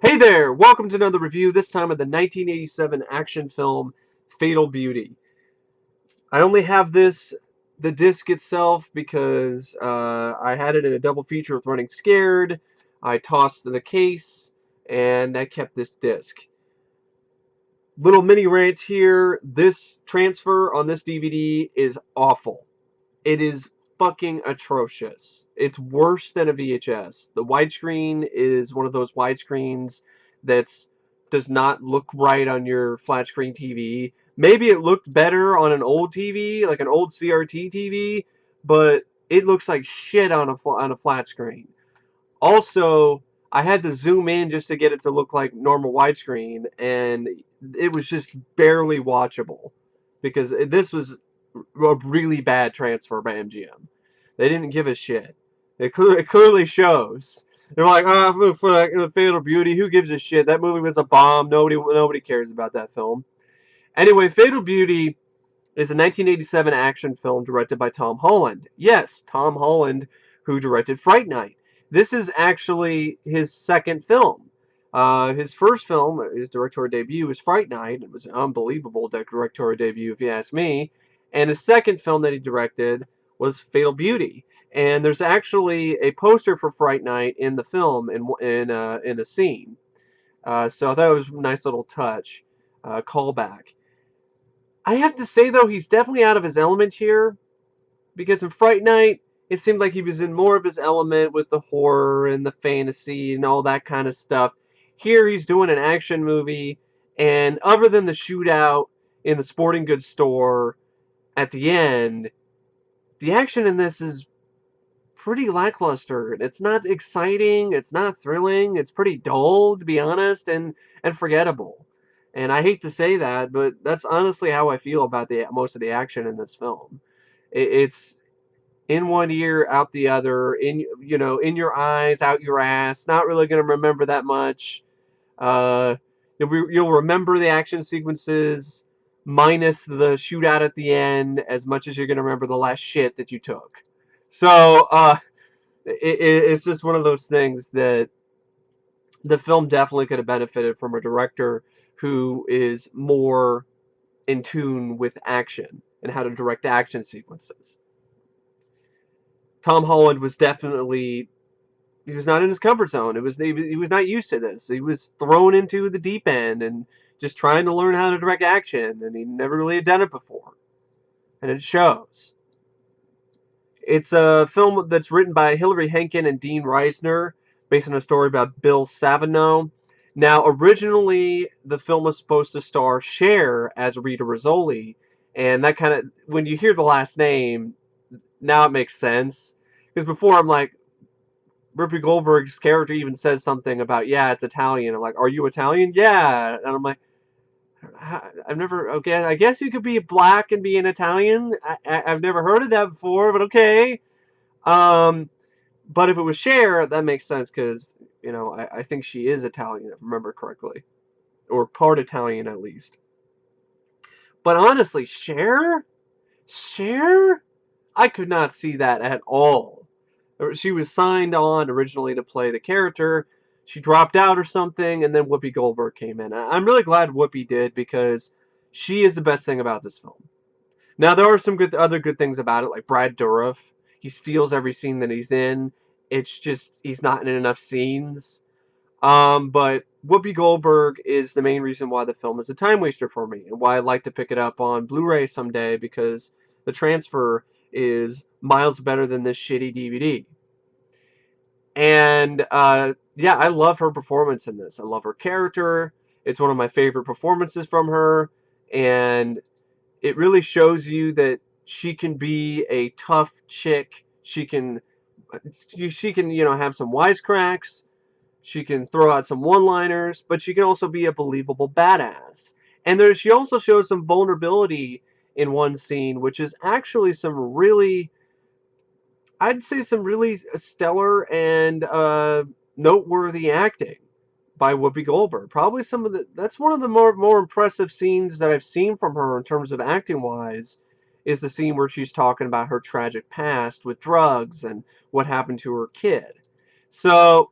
Hey there! Welcome to another review, this time of the 1987 action film Fatal Beauty. I only have the disc itself, because I had it in a double feature with Running Scared. I tossed the case, and I kept this disc. Little mini rant here. This transfer on this DVD is awful. It is fucking atrocious. It's worse than a VHS. The widescreen is one of those widescreens that's does not look right on your flat screen TV. Maybe it looked better on an old TV, like an old CRT TV, but it looks like shit on a flat screen. Also, I had to zoom in just to get it to look like normal widescreen, and it was just barely watchable because this was a really bad transfer by MGM. They didn't give a shit. It clearly shows. They're like, oh, for Fatal Beauty, who gives a shit? That movie was a bomb. Nobody cares about that film. Anyway, Fatal Beauty is a 1987 action film directed by Tom Holland. Yes, Tom Holland, who directed Fright Night. This is actually his second film. His first film, his directorial debut, was Fright Night. It was an unbelievable directorial debut, if you ask me. And his second film that he directed was Fatal Beauty. And there's actually a poster for Fright Night in the film in a scene. So I thought it was a nice little touch, callback. I have to say, though, he's definitely out of his element here, because in Fright Night, it seemed like he was in more of his element with the horror and the fantasy and all that kind of stuff. Here, he's doing an action movie, and other than the shootout in the sporting goods store at the end, the action in this is pretty lackluster. It's not exciting, it's not thrilling, it's pretty dull, to be honest, and forgettable. And I hate to say that, but that's honestly how I feel about the most of the action in this film. It's in one ear, out the other, in your eyes, out your ass. Not really going to remember that much. Uh, you'll remember the action sequences minus the shootout at the end as much as you're going to remember the last shit that you took. So it's just one of those things that the film definitely could have benefited from a director who is more in tune with action and how to direct action sequences. Tom Holland was definitely, he was not in his comfort zone. He was not used to this. He was thrown into the deep end and just trying to learn how to direct action, and he never really had done it before, and it shows. It's a film that's written by Hilary Henkin and Dean Reisner, based on a story about Bill Savino. Now, originally, the film was supposed to star Cher as Rita Rizzoli, and that kind of, when you hear the last name, now it makes sense. Because before, I'm like, Whoopi Goldberg's character even says something about, yeah, it's Italian. I'm like, are you Italian? Yeah. And I'm like, I've never, okay, I guess you could be black and be an Italian. I've never heard of that before, but okay. Um, but if it was Cher, that makes sense because, I think she is Italian, if I remember correctly. Or part Italian, at least. But honestly, Cher? Cher? I could not see that at all. She was signed on originally to play the character. She dropped out or something, and then Whoopi Goldberg came in. I'm really glad Whoopi did, because she is the best thing about this film. Now, there are some other good things about it, like Brad Dourif. He steals every scene that he's in. It's just he's not in enough scenes. But Whoopi Goldberg is the main reason why the film is a time waster for me, and why I'd like to pick it up on Blu-ray someday, because the transfer is miles better than this shitty DVD. And yeah, I love her performance in this. I love her character. It's one of my favorite performances from her, and it really shows you that she can be a tough chick. She can have some wisecracks. She can throw out some one-liners, but she can also be a believable badass. And she also shows some vulnerability in one scene, which is actually I'd say some really stellar and noteworthy acting by Whoopi Goldberg. Probably that's one of the more impressive scenes that I've seen from her in terms of acting wise, is the scene where she's talking about her tragic past with drugs and what happened to her kid. So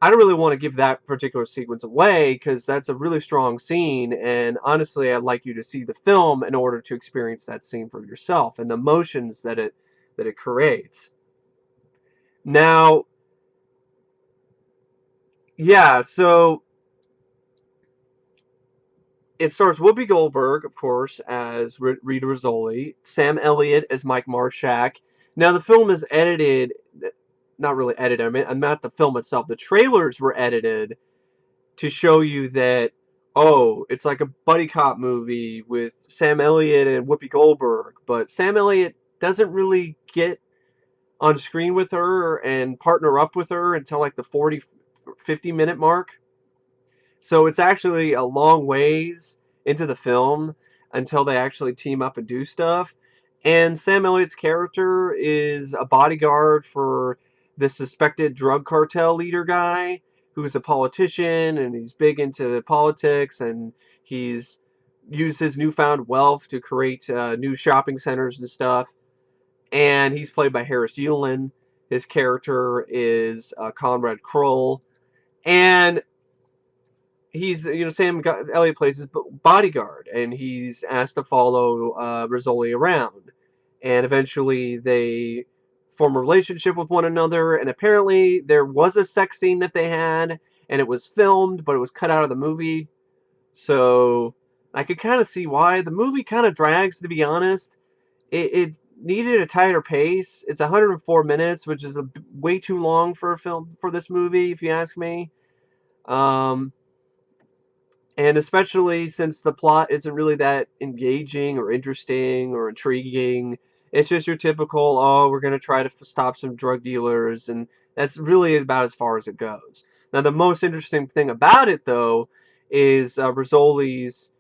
I don't really want to give that particular sequence away because that's a really strong scene, and honestly, I'd like you to see the film in order to experience that scene for yourself and the emotions that it creates. Now, yeah, so it stars Whoopi Goldberg, of course, as Rita Rizzoli, Sam Elliott as Mike Marshak. Now, the film is edited, not really edited, I'm not the film itself. The trailers were edited to show you that, oh, it's like a buddy cop movie with Sam Elliott and Whoopi Goldberg, but Sam Elliott doesn't really get on screen with her and partner up with her until like the 40, 50-minute mark. So it's actually a long ways into the film until they actually team up and do stuff. And Sam Elliott's character is a bodyguard for the suspected drug cartel leader guy who's a politician, and he's big into politics, and he's used his newfound wealth to create new shopping centers and stuff. And he's played by Harris Yulin. His character is Conrad Kroll. And he's, Sam Elliott plays his bodyguard, and he's asked to follow Rizzoli around. And eventually they form a relationship with one another, and apparently there was a sex scene that they had, and it was filmed, but it was cut out of the movie. So I could kind of see why. The movie kind of drags, to be honest. It needed a tighter pace. It's 104 minutes, which is way too long for a film, for this movie, if you ask me. And especially since the plot isn't really that engaging or interesting or intriguing. It's just your typical, oh, we're going to try to stop some drug dealers, and that's really about as far as it goes. Now, the most interesting thing about it, though, is Rizzoli's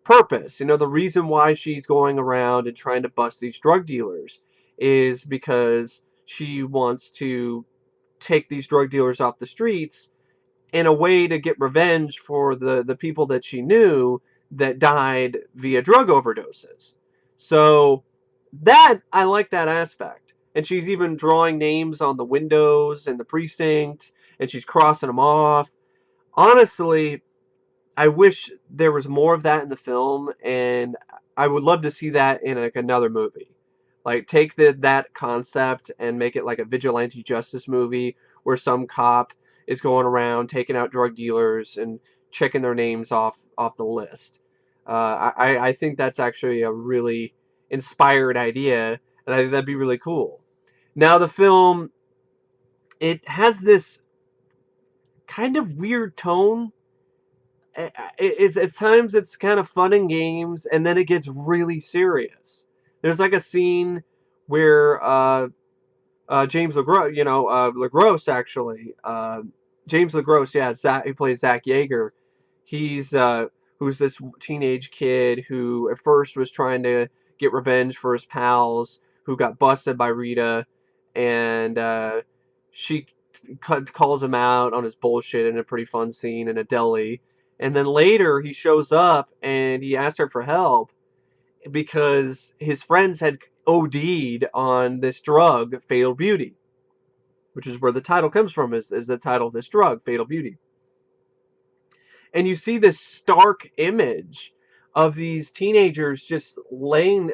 purpose. The reason why she's going around and trying to bust these drug dealers is because she wants to take these drug dealers off the streets in a way to get revenge for the people that she knew that died via drug overdoses. So I like that aspect. And she's even drawing names on the windows in the precinct, and she's crossing them off. Honestly, I wish there was more of that in the film, and I would love to see that in like another movie. Like take that concept and make it like a vigilante justice movie where some cop is going around taking out drug dealers and checking their names off the list. I think that's actually a really inspired idea, and I think that'd be really cool. Now the film, it has this kind of weird tone. At times it's kind of fun and games, and then it gets really serious. There's like a scene where James LeGros, LeGros actually, James LeGros, yeah, he plays Zach Yeager. He's who's this teenage kid who at first was trying to get revenge for his pals who got busted by Rita, and she calls him out on his bullshit in a pretty fun scene in a deli. And then later he shows up and he asks her for help because his friends had OD'd on this drug, Fatal Beauty, which is where the title comes from, is the title of this drug, Fatal Beauty. And you see this stark image of these teenagers just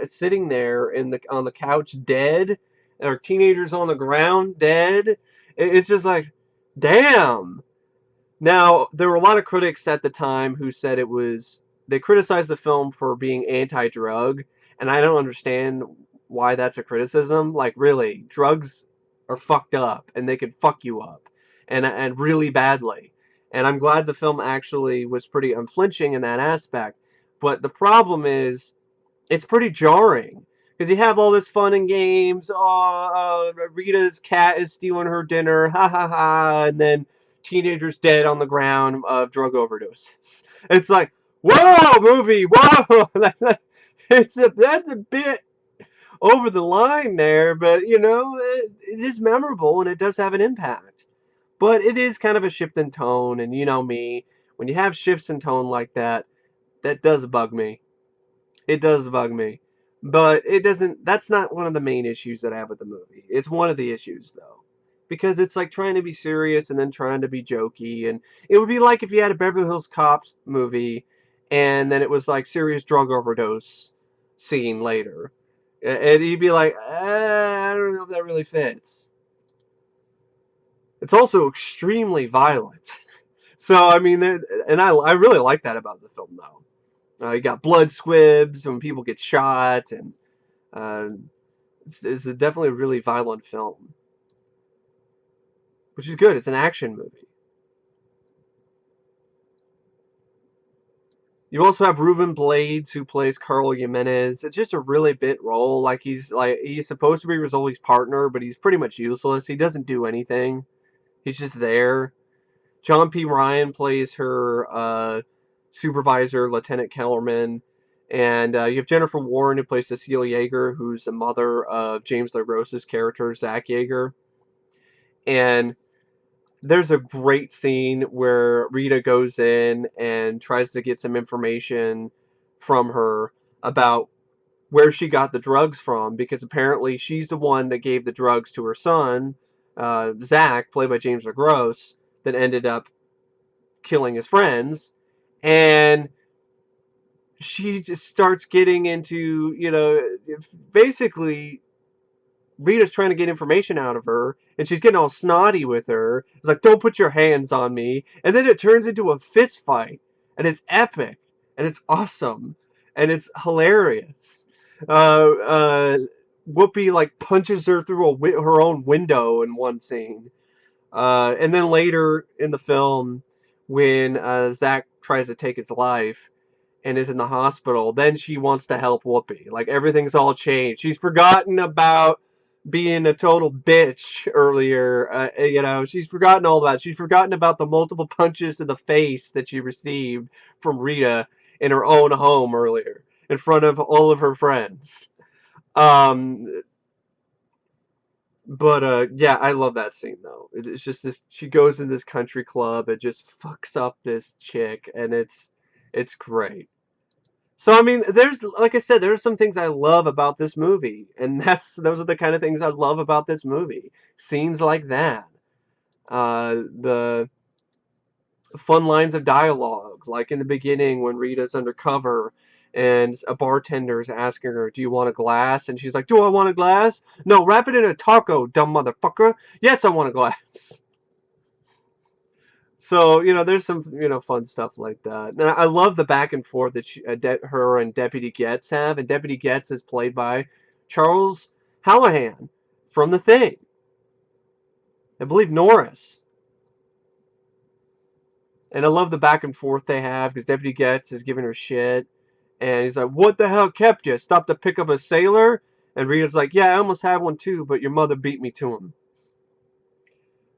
sitting there on the couch dead, or teenagers on the ground dead. It's just like, damn. Now, there were a lot of critics at the time who said they criticized the film for being anti-drug, and I don't understand why that's a criticism. Like, really, drugs are fucked up, and they could fuck you up, and really badly. And I'm glad the film actually was pretty unflinching in that aspect. But the problem is, it's pretty jarring. Because you have all this fun and games. Oh, Rita's cat is stealing her dinner. Ha ha ha. And then teenagers dead on the ground of drug overdoses. It's like, whoa, movie, whoa. That's a bit over the line there. But, it is memorable and it does have an impact. But it is kind of a shift in tone. And you know me, when you have shifts in tone like that, that does bug me. It does bug me. But that's not one of the main issues that I have with the movie. It's one of the issues, though. because it's like trying to be serious and then trying to be jokey. And it would be like if you had a Beverly Hills Cops movie and then it was like serious drug overdose scene later. And you'd be like, I don't know if that really fits. It's also extremely violent. So, I mean, and I really like that about the film, though. You got blood squibs when people get shot, and uh, it's definitely a really violent film, which is good. It's an action movie. You also have Ruben Blades, who plays Carl Jimenez. It's just a really bit role. He's supposed to be Rizzoli's partner, but he's pretty much useless. He doesn't do anything. He's just there. John P. Ryan plays her supervisor, Lieutenant Kellerman. And you have Jennifer Warren, who plays Cecile Yeager, who's the mother of James LeGros' character, Zach Yeager. And there's a great scene where Rita goes in and tries to get some information from her about where she got the drugs from, because apparently she's the one that gave the drugs to her son, Zach, played by James LeGros, that ended up killing his friends. And she just starts getting into, basically Rita's trying to get information out of her, and she's getting all snotty with her. It's like, don't put your hands on me. And then it turns into a fist fight, and it's epic, and it's awesome, and it's hilarious. Whoopi like punches her through her own window in one scene. And then later in the film, when Zach tries to take his life and is in the hospital, then she wants to help Whoopi. Like, everything's all changed. She's forgotten about being a total bitch earlier. She's forgotten all that. She's forgotten about the multiple punches to the face that she received from Rita in her own home earlier in front of all of her friends. But yeah, I love that scene though. It's just this. She goes in this country club and just fucks up this chick, and it's great. So I mean, there's, like I said, there's some things I love about this movie, and those are the kind of things I love about this movie. Scenes like that, the fun lines of dialogue, like in the beginning when Rita's undercover and a bartender's asking her, "Do you want a glass?" And she's like, "Do I want a glass? No, wrap it in a taco, dumb motherfucker. Yes, I want a glass." So, there's some, fun stuff like that. And I love the back and forth that her and Deputy Getz have. And Deputy Getz is played by Charles Hallahan from The Thing. I believe Norris. And I love the back and forth they have, because Deputy Getz is giving her shit. And he's like, "What the hell kept you? Stop to pick up a sailor?" And Rita's like, "Yeah, I almost had one too, but your mother beat me to him."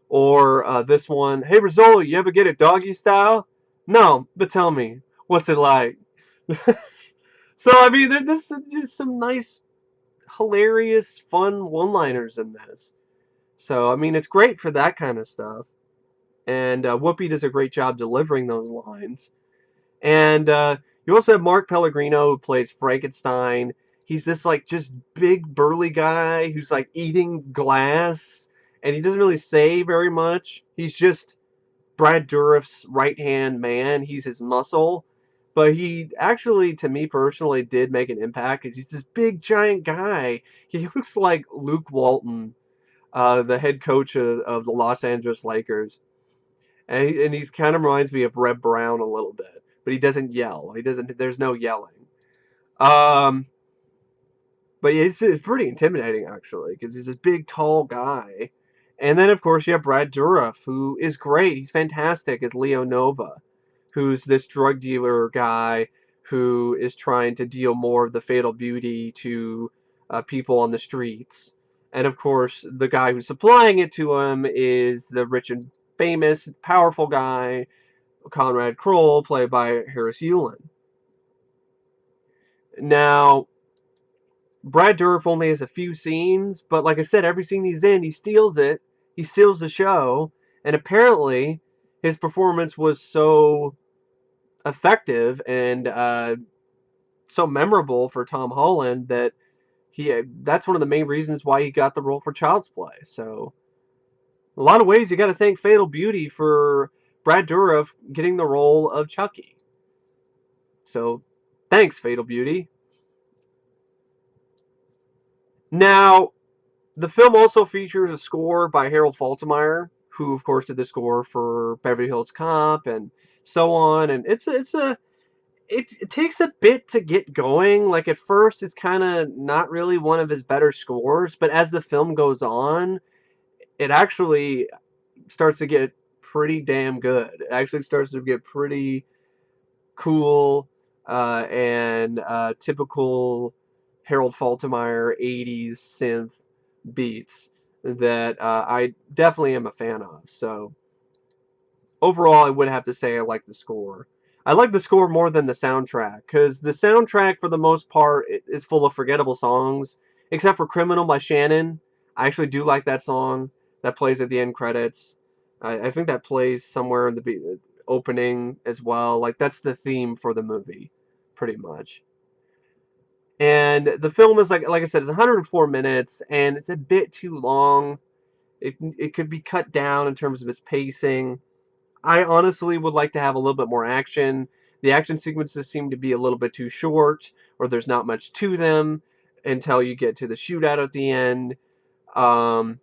Or this one, "Hey Rizzoli, you ever get it doggy style?" "No, but tell me, what's it like?" So, I mean, this is just some nice, hilarious, fun one-liners in this. So, I mean, it's great for that kind of stuff. And Whoopi does a great job delivering those lines. And you also have Mark Pellegrino, who plays Frankenstein. He's this, like, just big, burly guy who's, like, eating glass. And he doesn't really say very much. He's just Brad Dourif's right-hand man. He's his muscle. But he actually, to me personally, did make an impact, because he's this big, giant guy. He looks like Luke Walton, the head coach of the Los Angeles Lakers. And he's kind of reminds me of Red Brown a little bit. But he doesn't yell. There's no yelling. Um, but yeah, it's pretty intimidating, actually, because he's this big, tall guy. And then, of course, you have Brad Dourif, who is great. He's fantastic as Leo Nova, who's this drug dealer guy who is trying to deal more of the fatal beauty to people on the streets. And, of course, the guy who's supplying it to him is the rich and famous, powerful guy, Conrad Kroll, played by Harris Yulin. Now, Brad Dourif only has a few scenes, but like I said, every scene he's in, he steals it. He steals the show, and apparently his performance was so effective and so memorable for Tom Holland that's one of the main reasons why he got the role for Child's Play. So a lot of ways you got to thank Fatal Beauty for Brad Dourif getting the role of Chucky. So, thanks, Fatal Beauty. Now, the film also features a score by Harold Faltermeyer, who of course did the score for Beverly Hills Cop and so on. And it takes a bit to get going. Like at first, it's kind of not really one of his better scores, but as the film goes on, it actually starts to get pretty damn good. It actually starts to get pretty cool and typical Harold Faltermeyer 80s synth beats that I definitely am a fan of. So overall, I would have to say I like the score. I like the score more than the soundtrack, because the soundtrack, for the most part, is full of forgettable songs, except for Criminal by Shannon. I actually do like that song that plays at the end credits. I think that plays somewhere in the opening as well. Like, that's the theme for the movie, pretty much. And the film is, like I said, it's 104 minutes, and it's a bit too long. It could be cut down in terms of its pacing. I honestly would like to have a little bit more action. The action sequences seem to be a little bit too short, or there's not much to them until you get to the shootout at the end. Um,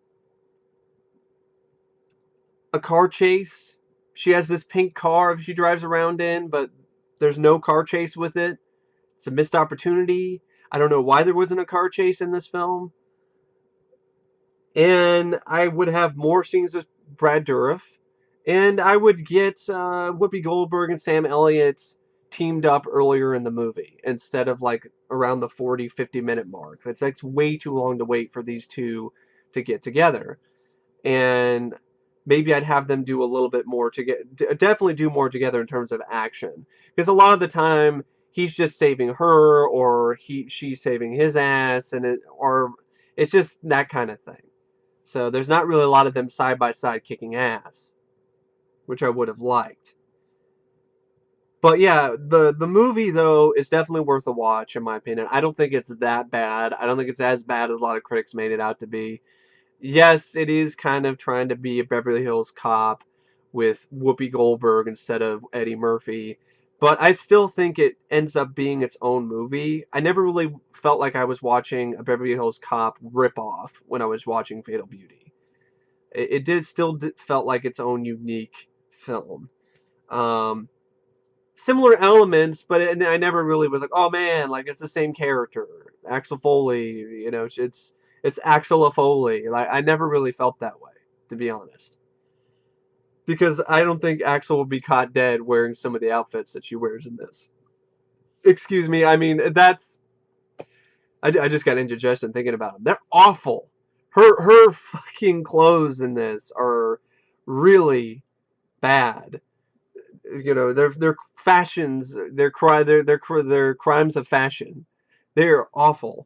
a car chase. She has this pink car she drives around in, but there's no car chase with it. It's a missed opportunity. I don't know why there wasn't a car chase in this film. And I would have more scenes with Brad Dourif. And I would get Whoopi Goldberg and Sam Elliott teamed up earlier in the movie instead of like around the 40-50 minute mark. It's like way too long to wait for these two to get together. And maybe I'd have them do a little bit more to definitely do more together in terms of action. Because a lot of the time he's just saving her, or she's saving his ass, or it's just that kind of thing. So there's not really a lot of them side by side kicking ass, which I would have liked. But yeah, the movie though is definitely worth a watch in my opinion. I don't think it's that bad. I don't think it's as bad as a lot of critics made it out to be. Yes, it is kind of trying to be a Beverly Hills Cop with Whoopi Goldberg instead of Eddie Murphy, but I still think it ends up being its own movie. I never really felt like I was watching a Beverly Hills Cop ripoff when I was watching Fatal Beauty. It did still felt like its own unique film. Um, Similar elements, but I never really was like, oh man, like it's the same character, Axel Foley. It's Axel Foley. Like I never really felt that way, to be honest, because I don't think Axel will be caught dead wearing some of the outfits that she wears in this. Excuse me. I mean, I just got indigestion thinking about them. They're awful. Her fucking clothes in this are really bad. Their fashions, their crimes of fashion. They're awful.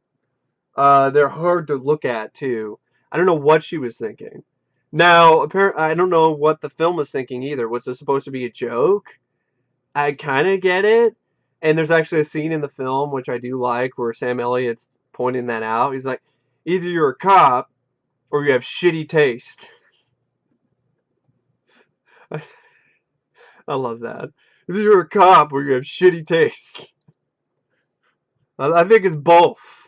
They're hard to look at too. I don't know what she was thinking. Now, apparently, I don't know what the film was thinking either. Was this supposed to be a joke? I kind of get it. And there's actually a scene in the film, which I do like, where Sam Elliott's pointing that out. He's like, either you're a cop or you have shitty taste. I love that. Either you're a cop or you have shitty taste. I think it's both.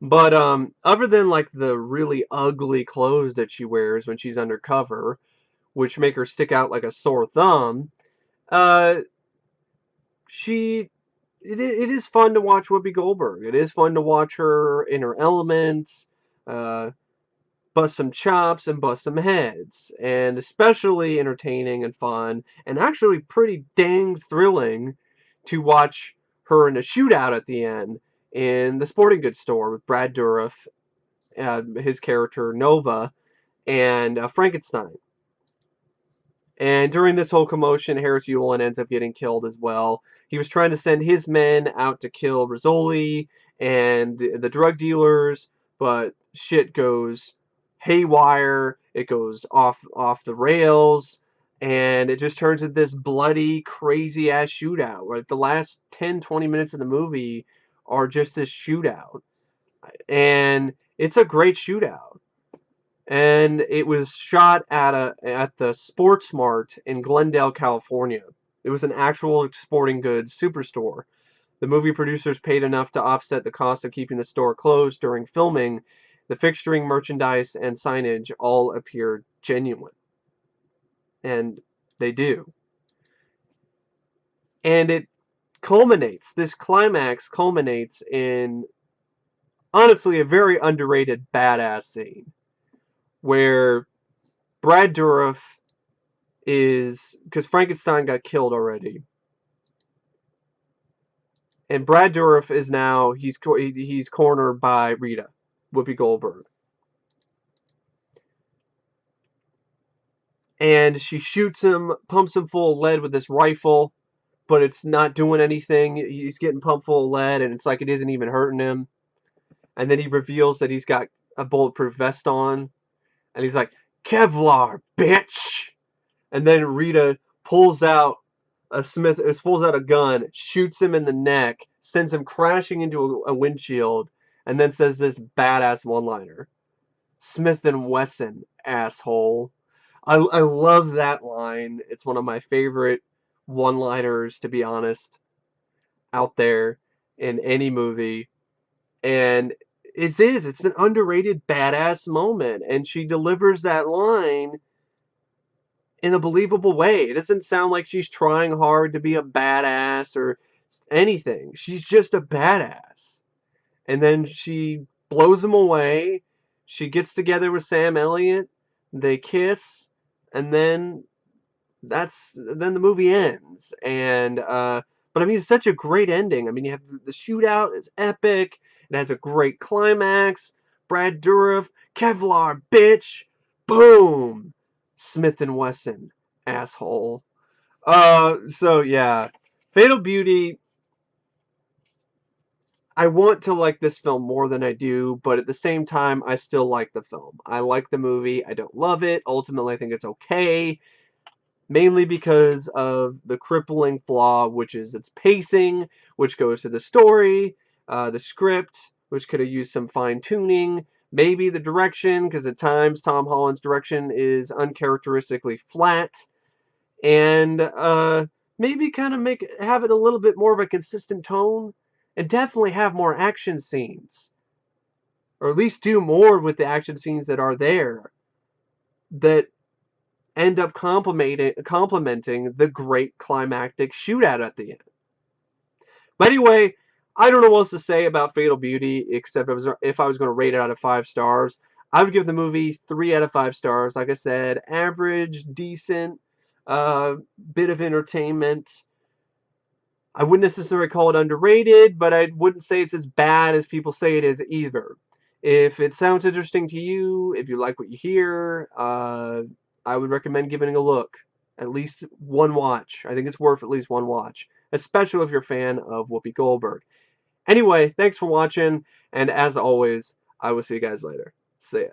But other than like the really ugly clothes that she wears when she's undercover, which make her stick out like a sore thumb, uh, it is fun to watch Whoopi Goldberg. It is fun to watch her in her elements, uh, bust some chops and bust some heads, and especially entertaining and fun, and actually pretty dang thrilling to watch her in a shootout at the end in the sporting goods store with Brad Dourif, his character Nova, and Frankenstein. And during this whole commotion, Harris Yulin ends up getting killed as well. He was trying to send his men out to kill Rizzoli and the drug dealers, but shit goes haywire. It goes off the rails, and it just turns into this bloody, crazy ass shootout. Like the last 10-20 minutes of the movie are just this shootout, and it's a great shootout. and it was shot at the Sports Mart in Glendale, California. It was an actual sporting goods superstore. The movie producers paid enough to offset the cost of keeping the store closed during filming. The fixturing, merchandise, and signage all appeared genuine. And they do. And this climax culminates in, honestly, a very underrated badass scene where Brad Dourif because Frankenstein got killed already. And Brad Dourif is now, he's cornered by Rita, Whoopi Goldberg. And she shoots him, pumps him full of lead with this rifle, but it's not doing anything. He's getting pumped full of lead, and it's like it isn't even hurting him. And then he reveals that he's got a bulletproof vest on, and he's like, Kevlar, bitch! And then Rita pulls out a gun, shoots him in the neck, sends him crashing into a windshield, and then says this badass one-liner. Smith & Wesson, asshole. I love that line. It's one of my favorite one-liners, to be honest, out there in any movie. And it's an underrated badass moment. And she delivers that line in a believable way. It doesn't sound like she's trying hard to be a badass or anything. She's just a badass. And then she blows him away. She gets together with Sam Elliott. They kiss, and then the movie ends. And but I mean, it's such a great ending. I mean, you have the shootout is epic. It has a great climax. Brad Dourif, Kevlar, bitch, boom. Smith & Wesson, asshole. So yeah, Fatal Beauty. I want to like this film more than I do, but at the same time, I still like the film. I like the movie. I don't love it. Ultimately, I think it's okay, mainly because of the crippling flaw, which is its pacing, which goes to the story, the script, which could have used some fine-tuning, maybe the direction, because at times Tom Holland's direction is uncharacteristically flat, and maybe kind of have it a little bit more of a consistent tone, and definitely have more action scenes, or at least do more with the action scenes that are there that end up complementing the great climactic shootout at the end. But anyway, I don't know what else to say about Fatal Beauty, except if I was going to rate it out of 5 stars. I would give the movie 3 out of 5 stars. Like I said, average, decent, bit of entertainment. I wouldn't necessarily call it underrated, but I wouldn't say it's as bad as people say it is either. If it sounds interesting to you, if you like what you hear, I would recommend giving it a look. At least one watch. I think it's worth at least one watch, especially if you're a fan of Whoopi Goldberg. Anyway, thanks for watching, and as always, I will see you guys later. See ya.